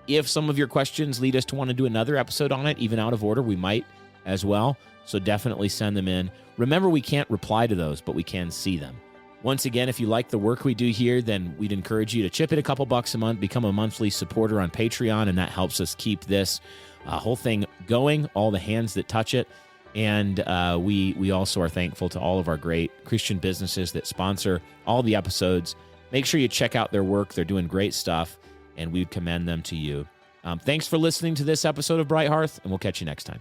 If some of your questions lead us to want to do another episode on it, even out of order, we might as well. So definitely send them in. Remember, we can't reply to those, but we can see them. Once again, if you like the work we do here, then we'd encourage you to chip in a couple bucks a month, become a monthly supporter on Patreon, and that helps us keep this whole thing going, all the hands that touch it. And we also are thankful to all of our great Christian businesses that sponsor all the episodes. Make sure you check out their work. They're doing great stuff, and we commend them to you. Thanks for listening to this episode of Bright Hearth, and we'll catch you next time.